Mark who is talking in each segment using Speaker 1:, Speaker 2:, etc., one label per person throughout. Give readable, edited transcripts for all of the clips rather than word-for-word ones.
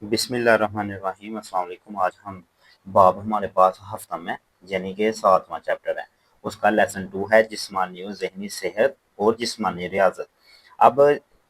Speaker 1: बिस्मिल्लाहिर्रहमानिर्रहीम। अस्सलाम वालेकुम। आज हम बाब हमारे पास हफ्ता में यानी कि 7वां चैप्टर है, उसका लेसन 2 है जिस्मानी और ज़हनी सेहत और जिस्मानी रियाज़त। अब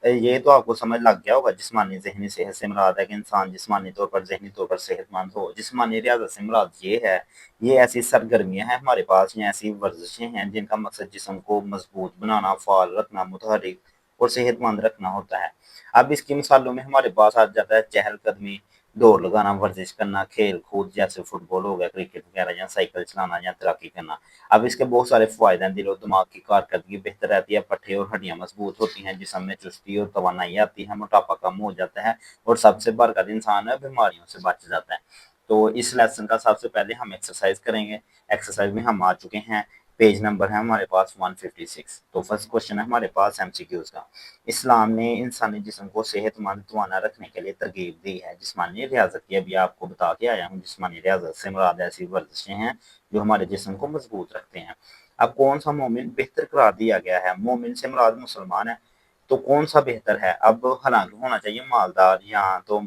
Speaker 1: ये तो आपको समझ लग गया होगा, जिस्मानी ज़हनी सेहत से मुराद है कि इंसान जिस्मानी तौर पर ज़हनी तौर पर सेहतमंद हो। जिस्मानी रियाज़त से मुराद ये है, ये ऐसी सरगर्मियाँ हैं हमारे पास या ऐसी वर्जिशें हैं जिनका मकसद जिस्म को मजबूत बनाना, फ़ाल रखना, मुतहर्रिक और सेहतमंद रखना होता है। अब इसकी मिसालों में हमारे पास आ जाता है चहलकदमी, दौड़ लगाना, वर्जिश करना, खेल-कूद जैसे फुटबॉल हो गया, क्रिकेट वगैरह या साइकिल चलाना या तैराकी करना। अब इसके बहुत सारे फ़ायदे हैं, दिल और दिमाग की कारकर्दगी बेहतर रहती है, पट्टे और हड्डियाँ मजबूत होती हैं, जिस्म में चुस्ती और तवानाई आती है, मोटापा कम हो जाता है और सबसे बढ़कर इंसान बीमारियों से बच जाता है। तो इस लेसन का सबसे पहले हम एक्सरसाइज करेंगे। एक्सरसाइज में हम आ चुके हैं, पेज नंबर है हमारे पास 156। तो फर्स्ट क्वेश्चन है हमारे पास एमसीक्यूज़ का। इस्लाम ने इंसानी जिस्म को सेहतमंद तवाना रखने के लिए तरगीब दी है। जिस्मानी रियाजत की अभी आपको बता के आया हूँ। जिस्मानी रियाजत से मुराद ऐसी वर्जिशें हैं जो हमारे जिस्म को मजबूत रखते हैं। अब कौन सा मोमिन बेहतर करार दिया गया है? मोमिन से मुराद मुसलमान है, तो कौन सा बेहतर है? अब हालांकि होना चाहिए मालदार, यहाँ तो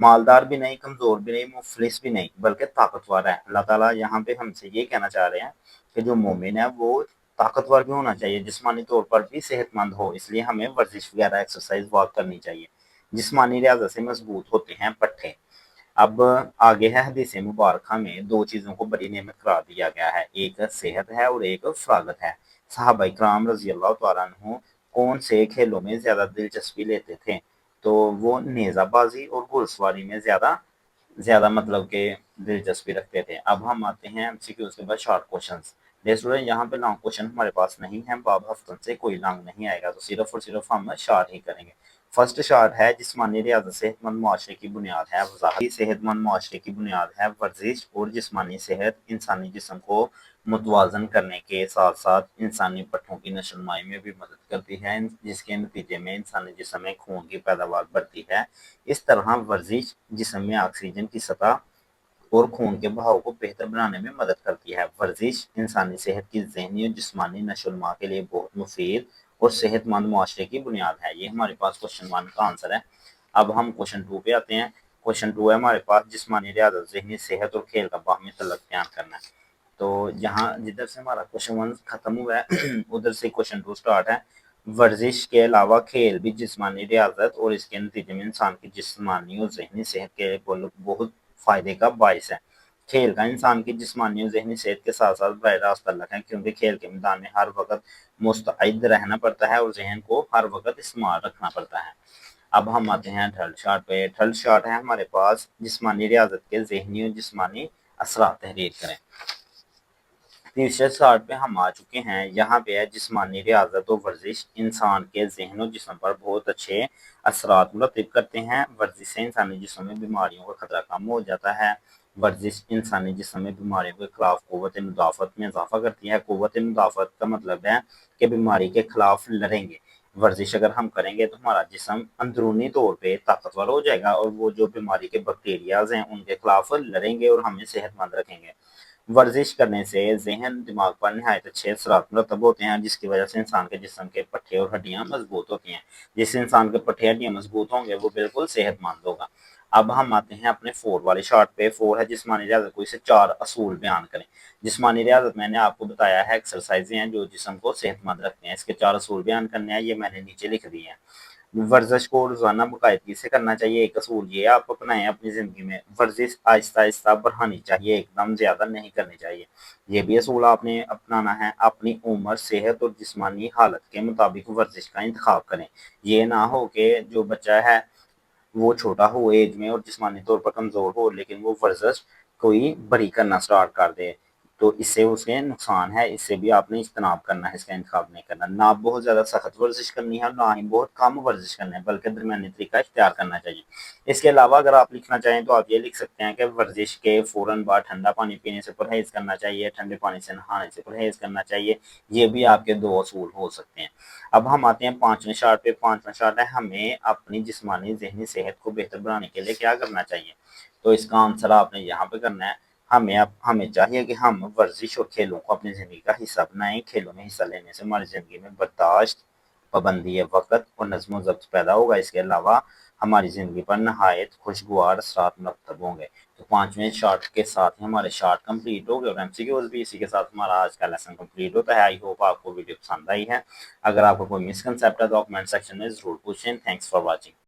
Speaker 1: मालदार भी नहीं, कमजोर भी नहीं, मुफलिस भी नहीं, बल्कि ताकतवर है। अल्लाह ताला यहाँ पे हमसे ये कहना चाह रहे हैं कि जो मोमिन है वो ताकतवर भी होना चाहिए, जिस्मानी तौर पर भी सेहतमंद हो, इसलिए हमें वर्जिश वगैरह एक्सरसाइज वॉक करनी चाहिए। जिस्मानी रियाजत से मजबूत होते हैं पट्टे। अब आगे है हदीस मुबारक में दो चीज़ों को बड़ी नेमत करार दिया गया है, एक सेहत है और एक फरागत है। सहाबा इकराम रजी अल्लाह तआला अन्हु कौन से खेलों में ज़्यादा दिलचस्पी लेते थे? तो वो नेज़ाबाजी और घुड़सवारी में ज़्यादा ज़्यादा मतलब कि दिलचस्पी रखते थे। अब हम आते हैं एमसीक्यूज़ के बाद शॉर्ट क्वेश्चंस। देखिए स्टूडेंट, यहाँ पे लॉन्ग क्वेश्चन हमारे पास नहीं है, बाब हफ्तन से कोई लॉन्ग नहीं आएगा, तो सिर्फ और सिर्फ हम शॉर्ट ही करेंगे। फर्स्ट शॉर्ट है जिस्मानी रियाजत सेहतमंद मुआशरे की बुनियाद है। वज़ाहत सेहतमंद मुआशरे की बुनियाद है वर्जिश और जिस्मानी सेहत इंसानी जिस्म को मुतवाज़न करने के साथ साथ इंसानी पट्टों की नशोनुमाई में भी मदद करती है, जिसके नतीजे में इंसानी जिस्म में खून की पैदावार बढ़ती है। इस तरह वर्जिश जिस्म में ऑक्सीजन की सतह और खून के बहाव को बेहतर बनाने में मदद करती है। वर्जिश इंसानी सेहत की ज़हनी और जिस्मानी नशोनुमा के लिए बहुत मुफीद और सेहतमंद मुआशरे की बुनियाद है। ये हमारे पास क्वेश्चन 1 का आंसर है। अब हम क्वेश्चन 2 पे आते हैं। क्वेश्चन 2 है हमारे पास जिस्मानी रियाजत, ज़हनी सेहत और खेल का बाहमी तल्लुक बयान करना है। तो यहाँ जिधर से हमारा क्वेश्चन 1 खत्म हुआ है उधर से क्वेश्चन 2 स्टार्ट है। वर्जिश के अलावा खेल भी जिस्मानी रियाजत और इसके नतीजे में इंसान की जिस्मानी और ज़हनी सेहत के बहुत फ़ायदे का बाइस है। खेल का इंसान की जिस्मानी और ज़हनी सेहत के साथ साथ बराह रास्त ताल्लुक है, क्योंकि खेल के मैदान में हर वक्त मुस्तैद रहना पड़ता है और ज़हन को हर वक्त इस्तेमाल रखना पड़ता है। अब हम आते हैं थर्ड शॉट पे। थर्ड शॉट है हमारे पास जिस्मानी रियाजत के ज़हनी और जिस्मानी असरात तहरीर करें। तीसरे शॉट पे हम आ चुके हैं। यहाँ पे है जिस्मानी रियाजत और वर्जिश इंसान के ज़हन और जिस्म पर बहुत अच्छे असरात मुरतब करते हैं। वर्जिश से इंसानी जिस्म में बीमारियों का खतरा कम हो जाता है। वर्जिश इंसानी जिस्म में बीमारियों के खिलाफ क़ुव्वत मुदाफ़त में इजाफ़ा करती है। क़ुव्वत मुदाफ़त का मतलब है कि बीमारी के खिलाफ लड़ेंगे। वर्जिश अगर हम करेंगे तो हमारा जिस्म अंदरूनी तौर पे ताकतवर हो जाएगा और वो जो बीमारी के बैक्टीरियाज हैं उनके खिलाफ लड़ेंगे और हमें सेहतमंद रखेंगे। वर्जिश करने से ज़हन दिमाग पर नहायत अच्छे असरात मुरतब होते हैं, जिसकी वजह से इंसान के जिस्म के पट्टे और हड्डियाँ मजबूत होती हैं। जिस इंसान के पट्टे हड्डियाँ मजबूत होंगे वो बिल्कुल सेहतमंद होगा। अब हम आते हैं अपने 4 वाले शार्ट पे। 4 है जिस्मानी रियाजत को इसे 4 असूल बयान करें। जिस्मानी रियाजत मैंने आपको बताया है एक्सरसाइजें हैं जो जिस्म को सेहतमंद रखते हैं, इसके 4 असूल बयान करने हैं, ये मैंने नीचे लिख दिए हैं। वर्जिश को रोज़ाना बाकायदगी से करना चाहिए। एक असूल ये आप अपनाएं अपनी ज़िंदगी में, वर्जिश आहिस्ता आहिस्ता बढ़ानी चाहिए, एकदम ज़्यादा नहीं करनी चाहिए। ये भी असूल आपने अपनाना है। अपनी उम्र, सेहत और जिस्मानी हालत के मुताबिक वर्जिश का इंतखाब करें। ये ना हो कि जो बच्चा है वो छोटा हो एज में और जिस्मानी तौर पर कमज़ोर हो, लेकिन वो वर्जिश कोई बड़ी करना स्टार्ट कर दे, तो इससे उसे नुकसान है। इससे भी आपने इज्तनाब करना है, इसका इंतखाब नहीं करना। ना बहुत ज़्यादा सख्त वर्जिश करनी है, ना ही बहुत कम वर्जिश करनी है, बल्कि दरमियानी तरीका इख्तियार करना चाहिए। इसके अलावा अगर आप लिखना चाहें तो आप ये लिख सकते हैं कि वर्जिश के फ़ौरन बाद ठंडा पानी पीने से परहेज़ करना चाहिए, ठंडे पानी से नहाने से परहेज़ करना चाहिए। ये भी आपके 2 असूल हो सकते हैं। अब हम आते हैं 5वें शार्ट पे। 5वां शार्ट है हमें अपनी जिस्मानी ज़हनी सेहत को बेहतर बनाने के लिए क्या करना चाहिए? तो इसका आंसर आपने यहाँ पे करना है। हमें चाहिए कि हम वर्जिश और खेलों को अपनी ज़िंदगी का हिस्सा बनाएँ। खेलों में हिस्सा लेने से हमारी ज़िंदगी में बर्दाश्त, पाबंदी वक़्त और नज़्म-ओ-ज़ब्त पैदा होगा। इसके अलावा ہماری زندگی پر نہایت خوشگوار اثرات مرتب ہوں گے۔ تو 5ویں شارٹ کے ساتھ ہی ہمارے شارٹ کمپلیٹ ہو گئے اور MCQs بھی اسی کے ساتھ ہمارا آج کا لیسن کمپلیٹ ہوتا ہے۔ آئی ہوپ آپ کو ویڈیو پسند آئی ہے۔ اگر آپ کو کوئی مسکنسیپٹ ہے تو کمنٹ سیکشن میں ضرور پوچھیں۔ Thanks for watching.